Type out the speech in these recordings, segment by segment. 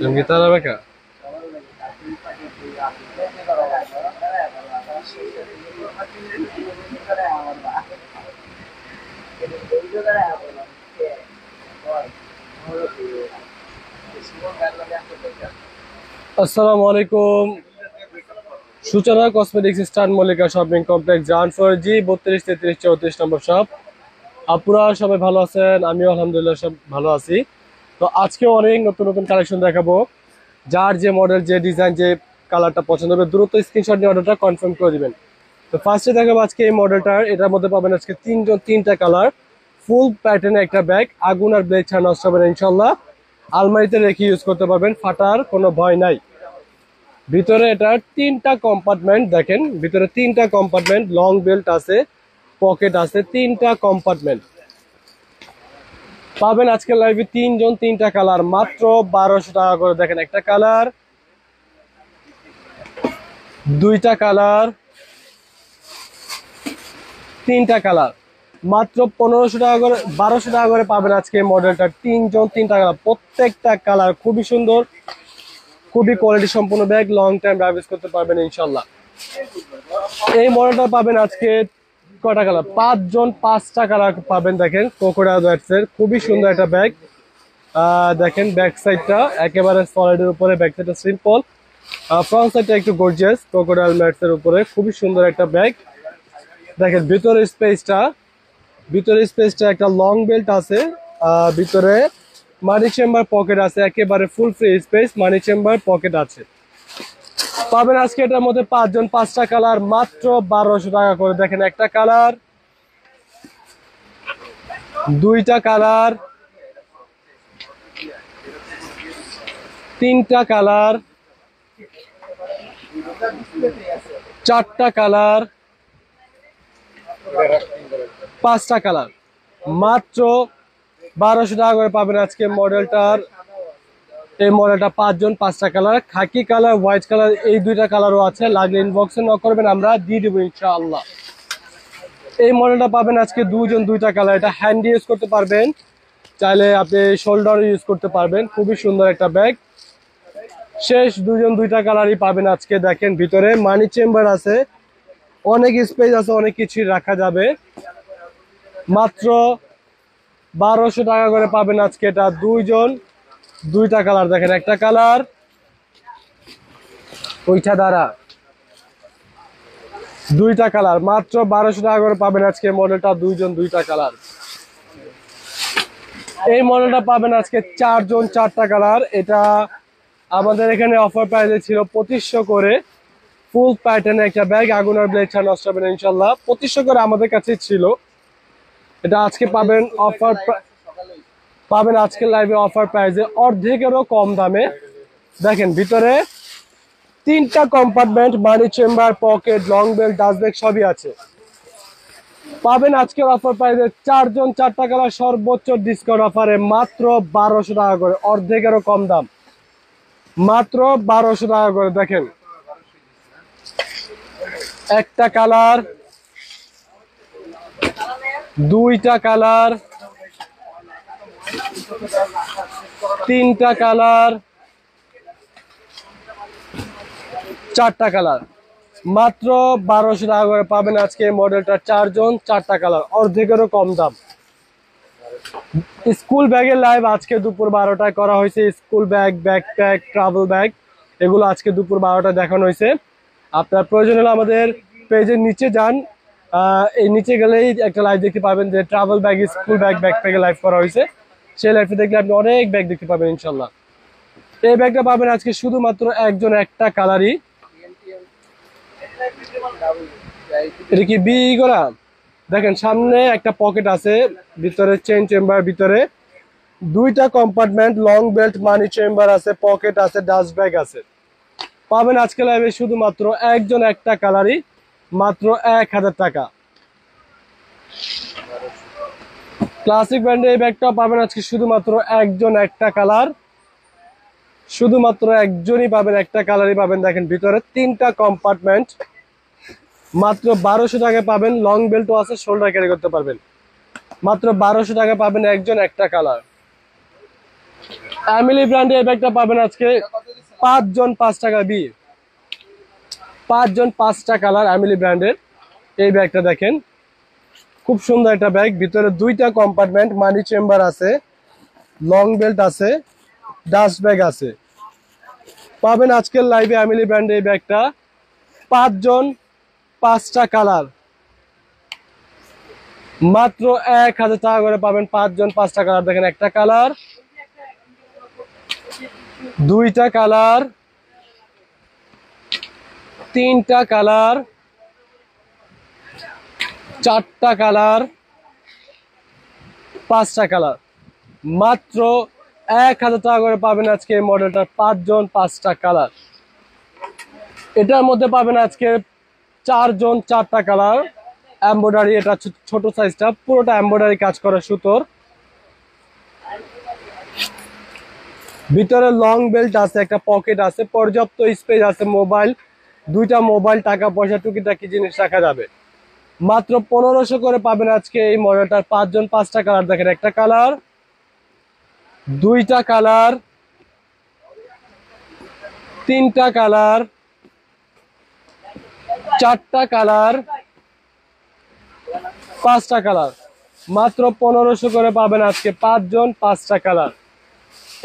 লুঙ্গি তারা বেকা আসসালামু আলাইকুম। Suchana cosmetics star Mallika shopping complex ground floor G 32 33 34 number shop. আপুরা সবাই ভালো আছেন? আমিও আলহামদুলিল্লাহ সব ভালো আছি। তো আজকে অনেক নতুন নতুন কালেকশন দেখাবো। যার যে মডেল, যে ডিজাইন, যে কালারটা পছন্দ হবে দ্রুত স্ক্রিনশট নিয়ে অর্ডারটা কনফার্ম করে দিবেন। তো ফার্স্টে দেখাবো আজকে এই মডেলটার। এটার মধ্যে পাবেন আজকে তিনটা কালার, ফুল প্যাটার্নের একটা ব্যাগ, আগুন আর ব্লেড ছাড়া নষ্ট হবে না ইনশাল্লাহ। আলমারিতে রেখে ইউজ করতে পারবেন, ফাটার কোনো ভয় নাই। ভিতরে এটা তিনটা কম্পার্টমেন্ট, দেখেন ভিতরে তিনটা কম্পার্টমেন্ট, লং বেল্ট আছে, পকেট আছে, তিনটা কম্পার্টমেন্ট পাবেন আজকে লাইভে। তিনজন তিনটা কালার, মাত্র 1200 টাকা করে। দেখেন একটা কালার, দুইটা কালার, তিনটা কালার, মাত্র 1500 টাকা করে, 1200 টাকা করে পাবেন আজকে মডেলটা। তিনজন তিনটা কালার, প্রত্যেকটা কালার খুবই সুন্দর, খুবই কোয়ালিটি সম্পূর্ণ ব্যাগ, লং টাইম রাইজ করতে পারবেন ইনশাল্লাহ। এই মডেলটা পাবেন আজকে কটা কালার, পাঁচজন পাঁচটা কালার পাবেন। দেখেন ক্রোকোডাইল ব্যাটস এর খুবই সুন্দর একটা ব্যাগ। দেখেন ব্যাক সাইডটা একেবারে সলিডের উপরে, ব্যাক সাইডটা সিম্পল, ফ্রন্ট সাইডটা একটু গর্জিয়াস ক্রোকোডাইল ব্যাটস এর উপরে, খুবই সুন্দর একটা ব্যাগ। দেখেন ভিতরে স্পেসটা একটা লং বেল্ট আছে, ভিতরে মানি চেম্বার পকেট আছে, একেবারে ফুল ফ্রি স্পেস, মানি চেম্বার পকেট আছে। পাবেন আজকে এটার মধ্যে পাঁচজন পাঁচটা কালার, মাত্র 1200 টাকা করে। দেখেন একটা কালার, দুইটা কালার, তিনটা কালার, চারটা কালার, পাঁচটা কালার, মাত্র 1200 টাকা করে পাবেন আজকে মডেলটার। এই মডেলটা পাঁচজন পাঁচটা কালার, খাকি কালার, হোয়াইট কালার, এই দুইটা কালারও আছে। লাগলে ইনবক্সে নক করবেন, আমরা দিয়ে দেবো ইনশাআল্লাহ। এই মডেলটা পাবেন আজকে দুজন দুইটা কালার। এটা হ্যান্ড ইউজ করতে পারবেন, চাইলে আপনি শোল্ডার ইউজ করতে পারবেন। খুবই সুন্দর একটা ব্যাগ। শেষ দুজন দুইটা কালারই পাবেন আজকে। দেখেন ভিতরে মানি চেম্বার আছে, অনেক স্পেস আছে, অনেক কিছুই রাখা যাবে। মাত্র 1200 টাকা করে পাবেন আজকে এটা, দুইজন দুইটা কালার। দেখেন একটা কালার, ওইটা দ্বারা দুইটা কালার, মাত্র 1200 টাকা করে পাবেন আজকে মডেলটা, দুইজন দুইটা কালার। এই মডেলটা পাবেন আজকে চারজন চারটা কালার। এটা আমাদের এখানে অফার প্রাইসে ছিল 2500 করে, ফুল প্যাটার্নের একটা ব্যাগ, আগুন আর ব্লেড ছাড়া নষ্ট হবে না ইনশাল্লাহ। 2500 করে আমাদের কাছে ছিল। এটা আজকে পাবেন অফার, পাবেন আজকে লাইভে অফার প্রাইসে অর্ধেকেরও কম দামে। দেখেন ভিতরে তিনটা কম্পার্টমেন্ট, মানি chamber, pocket, long belt, dust bag সবই আছে। পাবেন আজকে অফার প্রাইসে চারজন চারটা কালার, সর্বোচ্চ ডিসকাউন্ট অফারে মাত্র 1200 টাকা করে, অর্ধেকেরও কম দাম, মাত্র 1200 টাকা করে। দেখেন একটা কালার, দুইটা কালার, তিনটা কালার, চারটা কালার, মাত্র 1200 টাকা করে পাবেন আজকে মডেলটা। চারজন চারটা কালার, অর্ধেকেরও কম দাম। স্কুল ব্যাগের লাইভ আজকে দুপুর 12টায় করা হয়েছে। School bag, backpack, travel bag, এগুলো আজকে দুপুর 12টায় দেখানো হয়েছে। আপনার প্রয়োজন হলে আমাদের পেজের নিচে যান, এই নিচে গেলেই একটা লাইভ দেখতে পাবেন যে ট্রাভেল ব্যাগ, স্কুল ব্যাগ, ব্যাকপ্যাকের লাইভ করা হয়েছে। সেই লাইভটা দেখলে আপনি অনেক ব্যাগ দেখতে পাবেন ইনশাল্লাহ। এই ব্যাগটা পাবেন আজকে শুধুমাত্র একজন একটা কালারই। এটা কি বি করা? দেখেন সামনে একটা পকেট আছে, ভিতরে চেইন চেম্বার, ভিতরে দুইটা কম্পার্টমেন্ট, লং বেল্ট, মানি চেম্বার আছে, পকেট আছে, ডাস্ট ব্যাগ আছে। পাবেন আজকে লাইভে শুধুমাত্র একজন একটা কালারই, মাত্র 1000 টাকা। ক্লাসিক ব্র্যান্ডের এই ব্যাগটা পাবেন আজকে শুধুমাত্র একজন একটা কালার, শুধুমাত্র একজনই পাবেন, একটা কালারই পাবেন। দেখেন ভিতরে তিনটা কম্পার্টমেন্ট, মাত্র 1200 টাকা পাবেন। লং বেল্টও আছে, শোল্ডার ক্যারি করতে পারবেন। মাত্র 1200 টাকা পাবেন একজন একটা কালার। ফ্যামিলি ব্র্যান্ডে এই ব্যাগটা পাবেন আজকে 5 জন 5 টাকা বি। 5 জন 5টা কালার ফ্যামিলি ব্র্যান্ডের এই ব্যাগটা দেখেন, খুব সুন্দর একটা ব্যাগ। ভিতরে 2টা কম্পার্টমেন্ট, মানি চেম্বার আছে, লং বেল্ট আছে, ডাস্ট ব্যাগ আছে। পাবেন আজকের লাইভে ফ্যামিলি ব্র্যান্ডে এই ব্যাগটা 5 জন 5টা কালার, মাত্র 1000 টাকা করে পাবেন। 5 জন 5টা কালার দেখেন, একটা কালার, 2টা কালার, 3টা কালার, 4টা কালার, 5টা কালার, মাত্র 1000 টাকা করে পাবেন আজকে এই মডেলটা। 5 জন 5টা কালার। এটার মধ্যে পাবেন আজকে 4 জন 4টা কালার এমব্রয়ডারি। এটা ছোট সাইজটা, পুরোটা এমব্রয়ডারি কাজ করা সুতোর। ভিতরে লং বেল্ট আছে, একটা পকেট আছে, পর্যাপ্ত স্পেস আছে, মোবাইল 2টা মোবাইল, টাকা পয়সা টুকিটাকি জিনিস রাখা যাবে। মাত্র 1500 করে পাবেন আজকে এই মডেলটার। 5 জন 5টা কালার দেখেন, একটা কালার, 2টা কালার, 3টা কালার, 4টা কালার, 5টা কালার, মাত্র 1500 করে পাবেন আজকে। 5 জন 5টা কালার।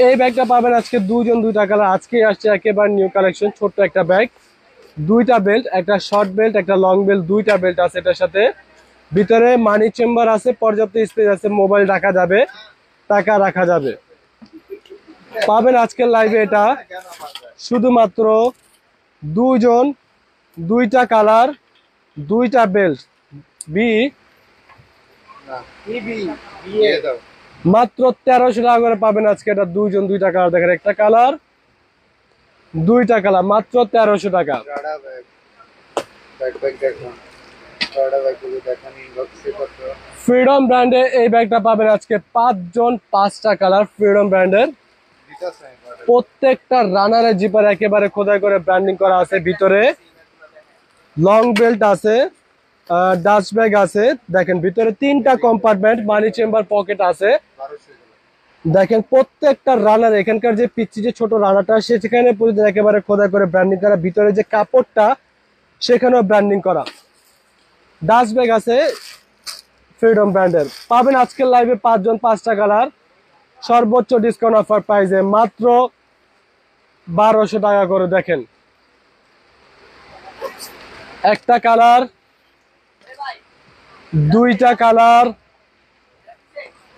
এই ব্যাগটা পাবেন আজকে 2 জন 2টা কালার। আজকে আসছে একেবারে নিউ কালেকশন, ছোট্ট একটা ব্যাগ, 2টা বেল্ট, একটা শর্ট বেল্ট, একটা লং বেল্ট, 2টা বেল্ট আছে এটার সাথে। ভিতরে মানি চেম্বার আছে, পর্যাপ্ত স্পেস আছে, মোবাইল রাখা যাবে, টাকা রাখা যাবে। পাবেন আজকের লাইভে এটা শুধুমাত্র 2 জন 2টা কালার, 2টা বেল্ট বি, মাত্র 1300 টাকা করে পাবেন আজকে এটা। 2 জন 2টা কালার দেখেন, একটা কালার, 2টা কালার, মাত্র 1300 টাকা। ফ্রিডম ব্র্যান্ডে এই ব্যাগটা পাবেন আজকে 5 জন 5টা কালার। ফ্রিডম ব্র্যান্ডের প্রত্যেকটা রানারের জিপার একেবারে খোদাই করে ব্র্যান্ডিং করা আছে। ভিতরে লং বেল্ট আছে, ডাস্ট ব্যাগ আছে দেখেন। ভিতরে 3টা কম্পার্টমেন্ট, মানি চেম্বার, পকেট আছে দেখেন। প্রত্যেকটা রানার, এখানকার যে পিচ্ছি যে ছোট রানারটা সেখানে প্রতিদিন একেবারে খোদাই করে ব্র্যান্ডিং করা। ভিতরে যে কাপড়টা সেখানেও ব্র্যান্ডিং করা। ডাস্ট ব্যাগ আছে ফ্রিডম ব্র্যান্ডের। পাবেন আজকের লাইভে 5 জন 5টা কালার, সর্বোচ্চ ডিসকাউন্ট অফার প্রাইসে মাত্র 1200 টাকা করে দেখেন। একটা কালার, 2টা কালার,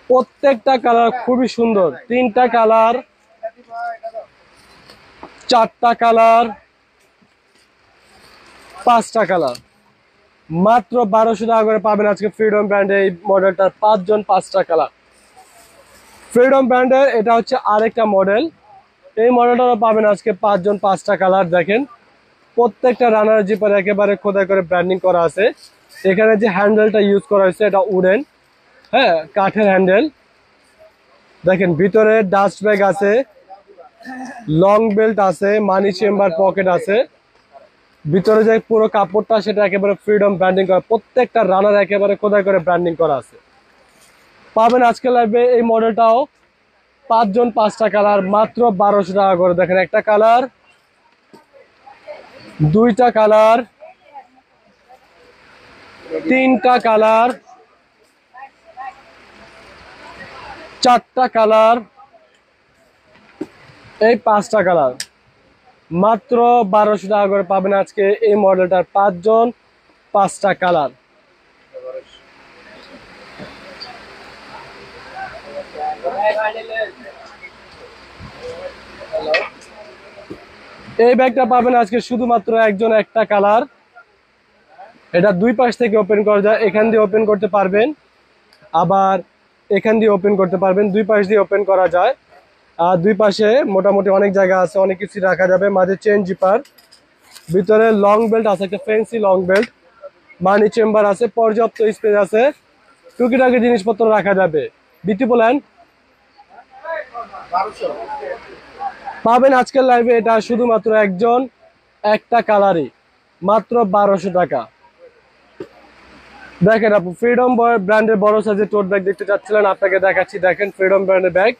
প্রত্যেকটা কালার খুবই সুন্দর, 3টা কালার, 4টা কালার, 5টা কালার, মাত্র 1200 টাকা করে পাবেন আজকে ফ্রিডম ব্র্যান্ডের এই মডেলটার। 5 জন 5টা কালার। ফ্রিডম ব্র্যান্ডের এটা হচ্ছে আরেকটা মডেল। এই মডেলটাও পাবেন আজকে 5 জন 5টা কালার দেখেন। প্রত্যেকটা রানার জিপার একেবারে খোদাই করে ব্র্যান্ডিং করা আছে। এখানে যে হ্যান্ডেলটা ইউজ করা হয়েছে এটা উডেন, হ্যাঁ, কাঠের হ্যান্ডেল দেখেন। ভিতরে ডাস্ট ব্যাগ আছে, লং বেল্ট আছে, মানি চেম্বার, পকেট আছে। ভিতরে যে পুরো কাপড়টা সেটা একেবারে ফ্রিডম ব্র্যান্ডিং করা। প্রত্যেকটা রানার একেবারে খোদাই করে ব্র্যান্ডিং করা আছে। পাবেন আজকে লাইভে এই মডেলটাও 5 জন 5টা কালার, মাত্র 1200 টাকা করে দেখেন। একটা কালার, 2টা কালার, 3টা কালার, 4টা কালার, এই 5টা কালার, মাত্র 1200 টাকা করে পাবেন আজকে এই মডেলটার। 5 জন 5টা কালার। এই ব্যাগটা পাবেন আজকে শুধুমাত্র একজন, একটা কালার। এটা 2 পাশ থেকে ওপেন করা যায়, এখান দিয়ে ওপেন করতে পারবেন, আবার এখান দিয়ে ওপেন করতে পারবেন। 2 পাশ দিয়ে ওপেন করা যায়। আর 2 পাশে মোটামুটি অনেক জায়গা আছে, অনেক কিছু রাখা যাবে। মাঝে চেন জিপার, ভিতরে লং বেল্ট আছে, একটা ফ্যান্সি লং বেল্ট, মানি চেম্বার আছে, পর্যাপ্ত স্পেস আছে, টুকিটাকি জিনিসপত্র রাখা যাবে। বিটি বলেন পাবেন আজকের লাইভে এটা শুধুমাত্র একজন, একটা কালারই, মাত্র 1200 টাকা। দেখেন আপু, ফ্রিডম ব্র্যান্ডের বড় সাইজের টোট ব্যাগ দেখতে চাচ্ছিলেন, আপনাকে দেখাচ্ছি। দেখেন ফ্রিডম ব্র্যান্ডের ব্যাগ,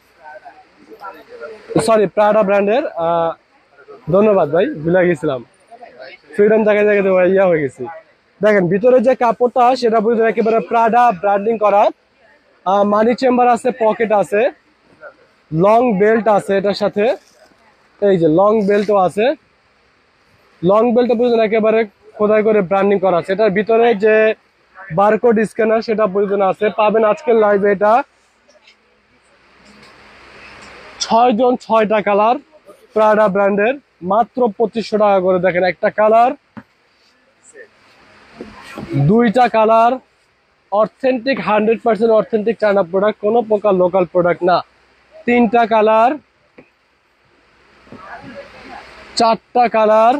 সরি প্রাডা ব্র্যান্ডের। ধন্যবাদ ভাই, ভুলে গেছিলাম, ফ্রিডম জায়গায় জায়গায় ইয়া হয়ে গেছি। দেখেন ভিতরে যে কাপড়টা সেটা বুঝতে একেবারে প্রাডা ব্র্যান্ডিং করা। মানি চেম্বার আছে, পকেট আছে, লং বেল্ট আছে এটার সাথে, এই যে লং বেল্টও আছে। লং বেল্ট বুঝলেন একেবারে খোদাই করে ব্র্যান্ডিং করা আছে। এটার ভিতরে যে বারকোড স্ক্যানার সেটা বুঝলেন আছে, পাবেন আজকের লাইভে। এটা 6 জন 6টা কালার, প্রাডা ব্র্যান্ডের, মাত্র 2500 টাকা করে। দেখেন একটা কালার, দুইটা colour, authentic 100% authentic China product, কোনো প্রকার লোকাল প্রোডাক্ট না। তিনটা কালার, চারটা কালার,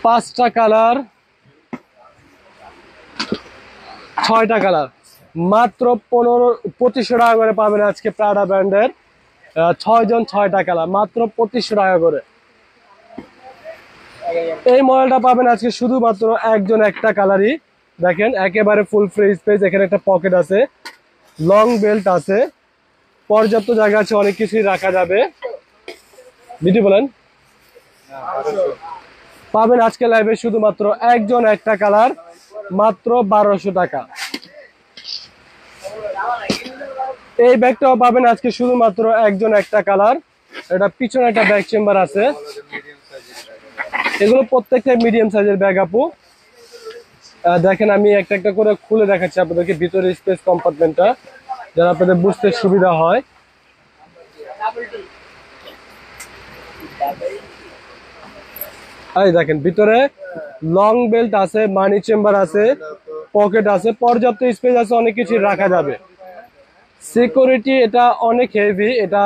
পাঁচটা কালার, 6টা কালার, মাত্র 2500 টাকা করে পাবেন আজকে প্রাডা ব্র্যান্ডের 6 জন 6টা কালার, মাত্র 2500 টাকা করে। এই মডেলটা পাবেন আজকে শুধুমাত্র একজন একটা কালারই। দেখেন একেবারে ফুল ফ্রি স্পেস, এখানে একটা পকেট আছে, লং বেল্ট আছে, পর্যাপ্ত জায়গা আছে, অনেক কিছুই রাখা যাবে। দিদি বলেন, পাবেন আজকে লাইভে শুধুমাত্র একজন একটা কালার, মাত্র 1200 টাকা। এই ব্যাগটাও পাবেন আজকে শুধুমাত্র একজন একটা কালার। এটা পিছনে একটা ব্যাগ চেম্বার আছে, এগুলো প্রত্যেকটা মিডিয়াম সাইজের ব্যাগ আপু। দেখেন আমি একটা একটা করে খুলে দেখাচ্ছি আপনাদেরকে ভিতরে স্পেস কম্পার্টমেন্টটা, যারা আপনাদের বুঝতে সুবিধা হয়। এই দেখেন ভিতরে লং বেল্ট আছে, মানি চেম্বার আছে, পকেট আছে, পর্যাপ্ত স্পেস আছে, অনেক কিছু রাখা যাবে। সিকিউরিটি এটা অনেক হেভি, এটা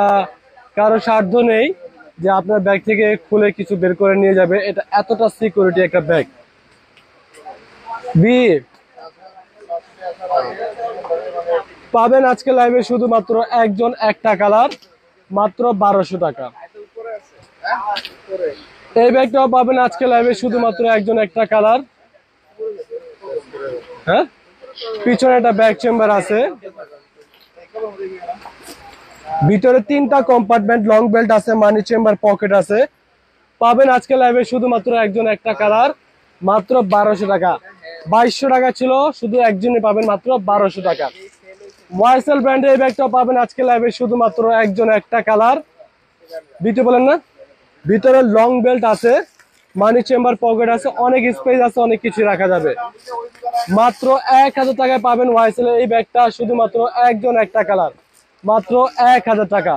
কারো সাধ্য নেই যে আপনার ব্যাগ থেকে খুলে কিছু বের করে নিয়ে যাবে, এটা এতটা সিকিউরিটি একটা ব্যাগ। বি পাবেন আজকে লাইভে শুধুমাত্র একজন একটা কালার, মাত্র 1200 টাকা। এই ব্যাগটাও পাবেন আজকে লাইভে শুধুমাত্র একজন একটা কালার। হ্যাঁ, পিছনে একটা ব্যাগ চেম্বার আছে, ভিতরে তিনটা কম্পার্টমেন্ট, লং বেল্ট আছে, মানি চেম্বার, পকেট আছে। পাবেন আজকে লাইভে শুধুমাত্র একজন একটা কালার, মাত্র 1200 টাকা। 2200 টাকা ছিল, শুধু একজনই পাবেন মাত্র 1200 টাকা। ওয়াইসেল ব্র্যান্ডের এই ব্যাগটাও পাবেন আজকে লাইভে শুধুমাত্র একজন একটা কালার। দ্বিতীয় বলেন না, ভিতরে লং বেল্ট আছে, মানি চেম্বার, পকেট আছে, অনেক স্পেস আছে, অনেক কিছু রাখা যাবে। মাত্র 1000 টাকায় পাবেন ওয়াইসেল এই ব্যাগটা, শুধুমাত্র একজন একটা কালার, মাত্র 1000 টাকা।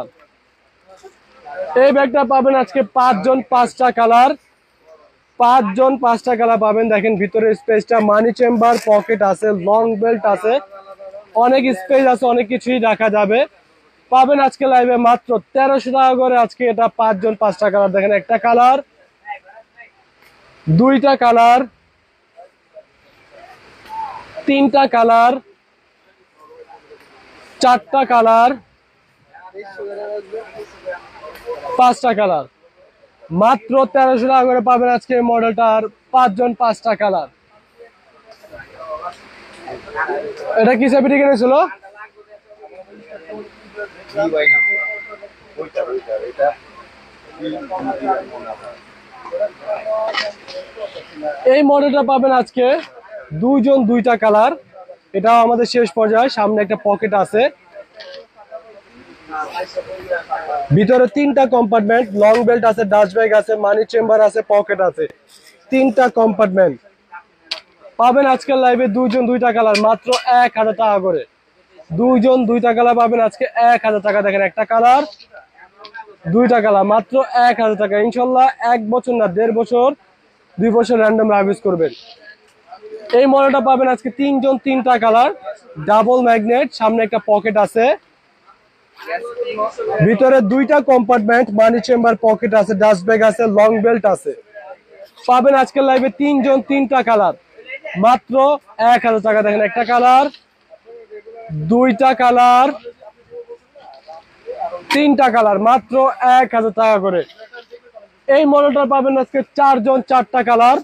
এই ব্যাগটা পাবেন আজকে 5 জন 5টা কালার, 5 জন 5টা কালার পাবেন। দেখেন ভিতরে স্পেসটা, মানি চেম্বার, পকেট আছে, লং বেল্ট আছে, অনেক স্পেস আছে, অনেক কিছুই রাখা যাবে। পাবেন আজকে লাইভে মাত্র 1300 টাকা করে আজকে এটা 5 জন 5টা কালার। দেখেন একটা কালার, দুইটা কালার, তিনটা কালার, চারটা কালার, 5টা কালার, মাত্র 1300 টাকা করে পাবেন আজকে এই মডেলটার 5 জন 5টা কালার। এটা কি সেপিটি কিনেছিল? এই মডেলটা পাবেন আজকে 2 জন 2টা কালার, এটাও আমাদের শেষ পর্যায়ে। সামনে একটা পকেট আছে, ভিতরে তিনটা কম্পার্টমেন্ট, লং বেল্ট আছে, ডাস্ট ব্যাগ আছে, মানি চেম্বার আছে, পকেট আছে, তিনটা কম্পার্টমেন্ট। পাবেন আজকের লাইভে 2 জন 2টা কালার, মাত্র 1000 টাকা করে। 2 জন 2টা কালার পাবেন আজকে 1000 টাকা। দেখেন একটা কালার, দুইটা কালার, মাত্র 1000 টাকা। ইনশাল্লাহ 1 বছর না 1.5 বছর, 2 বছর র্যান্ডম রাইজ করবেন। এই মডেলটা পাবেন আজকে 3 জন 3টা কালার, ডাবল ম্যাগনেট, সামনে একটা পকেট আছে, ভিতরে 2টা কম্পার্টমেন্ট, মানি চেম্বার, পকেট আছে, ডাস্ট ব্যাগ আছে, লং বেল্ট আছে। পাবেন আজকের লাইভে 3 জন 3টা কালার, মাত্র 1000 টাকা। দেখেন একটা কালার, দুইটা কালার, তিনটা কালার, মাত্র 1000 টাকা করে। এই মডেলটা পাবেন আজকে 4 জন 4টা কালার।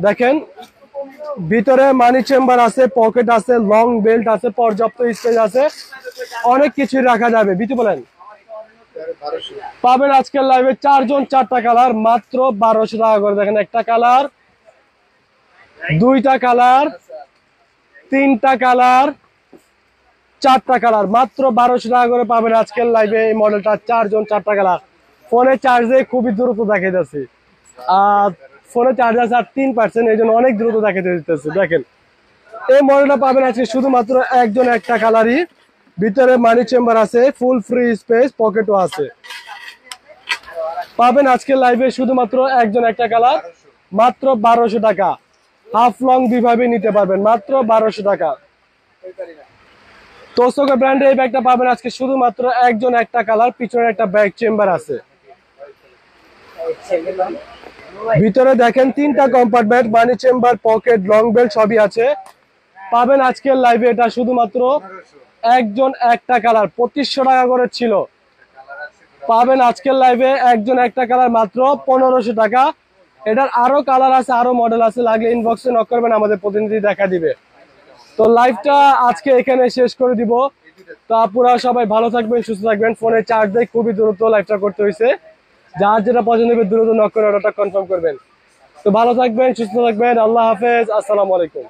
দেখেন ভিতরে মানি চেম্বার আছে, পকেট আছে, লং বেল্ট আছে, পর্যাপ্ত স্পেস আছে, অনেক কিছুই রাখা যাবে। বিটু বলেন, পাবেন আজকের লাইভে 4 জন 4টা কালার মাত্র 1200 টাকা করে। দেখেন একটা কালার, দুইটা কালার, তিনটা কালার, 4টা কালার মাত্র 1200 টাকা করে পাবেন আজকের লাইভে এই মডেলটা। 4 জন 4টা কালার। ফোনে চার্জে খুবই দ্রুত দেখা যাচ্ছে, আর ফোনে চার্জ আছে আর 3%, এই জন্য অনেক দ্রুত দেখাতে দিতেছে। দেখেন এই মডেলটা পাবেন আজকে শুধুমাত্র একজন একটা কালারই। ভিতরে মানি চেম্বার আছে, ফুল ফ্রি স্পেস, পকেটও আছে। পাবেন আজকের লাইভে শুধুমাত্র একজন একটা কালার মাত্র 1200 টাকা। হাফ লং দুইভাবে নিতে পারবেন মাত্র 1200 টাকা। তোসোকা ব্র্যান্ডে এই ব্যাগটা পাবেন আজকে শুধুমাত্র একজন একটা কালার, পিছনে একটা ব্যাগ চেম্বার আছে। ভিতরে দেখেন 3টা কম্পার্টমেন্ট, মানি চেম্বার, পকেট, লং বেল্ট সবই আছে। পাবেন আজকের লাইভে এটা শুধুমাত্র একজন একটা কালার, 2500 টাকা করে ছিল। পাবেন আজকের লাইভে একজন একটা কালার মাত্র 1500 টাকা। এটার আরো কালার আছে, আরো মডেল আছে, লাগলে ইনবক্সে নক করবেন, আমাদের প্রতিনিধি দেখা দিবে। তো লাইভটা আজকে এখানে শেষ করে দিব। তো আপনারা সবাই ভালো থাকবেন, সুস্থ থাকবেন। ফোনে চার্জ দিয়ে খুবই দ্রুত লাইভটা করতে হয়েছে। যার যেটা পছন্দ হবে দ্রুত নক করে অর্ডারটা কনফার্ম করবেন। তো ভালো থাকবেন, সুস্থ থাকবেন। আল্লাহ হাফেজ, আসসালামু আলাইকুম।